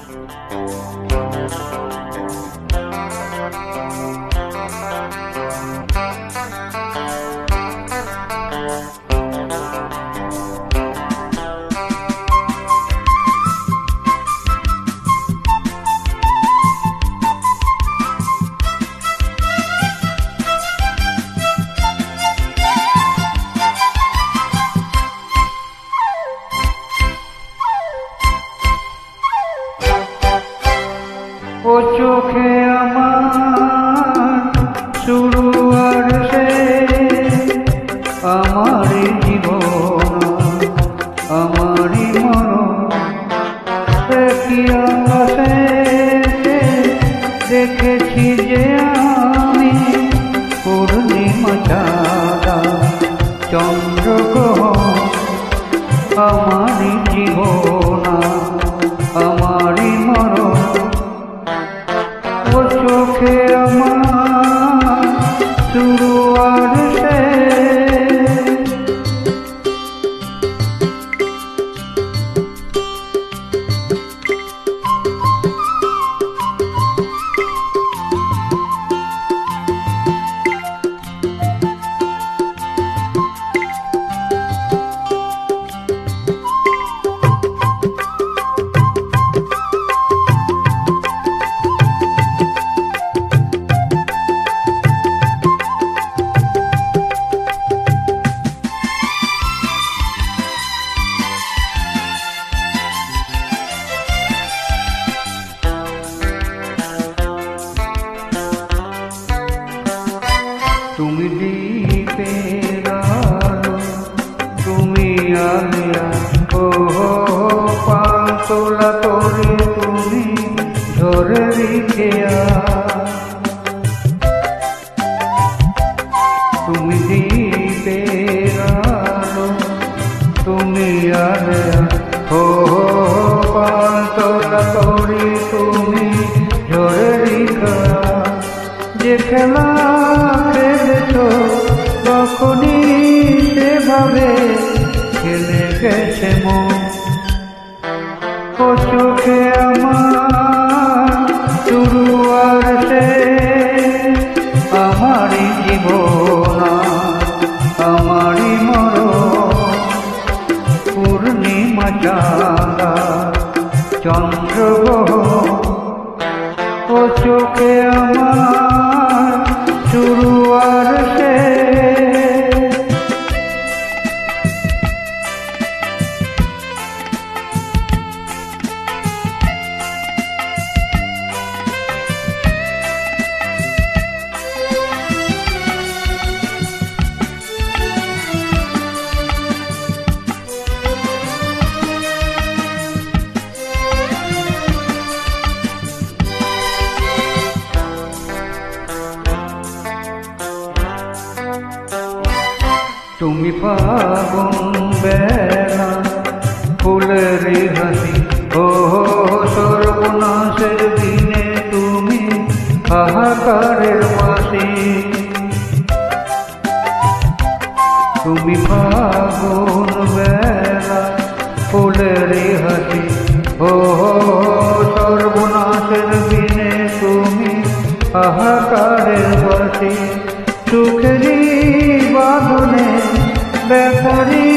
ও চোখে আমার শুরু আর শেষ, আমারই জীবন আমারই মরণ। কি আকাশে দেখেছি যে আমি পূর্ণিমা চাঁদা চন্দ্রগ্রহণ, আমারই জীবন আমারই মরণ। ও চোখে আমার শুরু আর শেষ। তুমি দ্বীপের আলো, তুমি আলিয়া ও পাতলা করে তুমি ধরে রেখে তুমি দ্বীপের আলো, তুমি আলিয়া ও পাতলা করে তুমি ধরে রেখা। যে খেলা খেলেছো তখনই সেভাবে খেলে গেছে মন। ও চোখে আমার শুরু আর শেষ, আমারই জীবন আমারই মরণ। পূর্ণিমা চাঁদা চন্দ্রগ্রহণ, ও চোখে আমার শুরু আর শেষ। তুমি ফাগুন বেলা ফুলের হাসি, ও সর্বনাশের দিনে তুমি হাহাকারের বাসি। তুমি ফাগুন বেলা ফুলের হাসি, ও সর্বনাশের দিনে তুমি হাহাকারের বাসি। সুখেরই বাঁধনে ব্যাপারী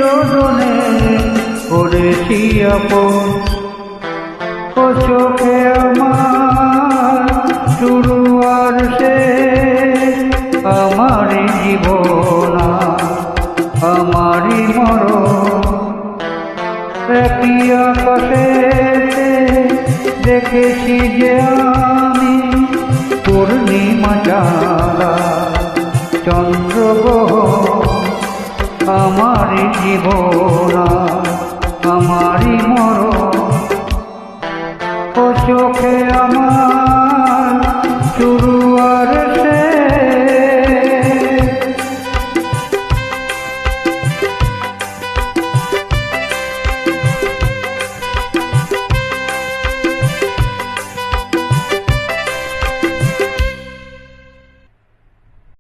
রোদনে করেছি আপন। ও চোখে আমার শুরু আর শেষ, আমারই জীবন আমারই মরণ। একই আকাশে দেখেছি যে আমি পূর্ণিমা চাঁদা চন্দ্রগ্রহণ, আমারই জীবন আমারই মরণ। ও চোখে আমার শুরু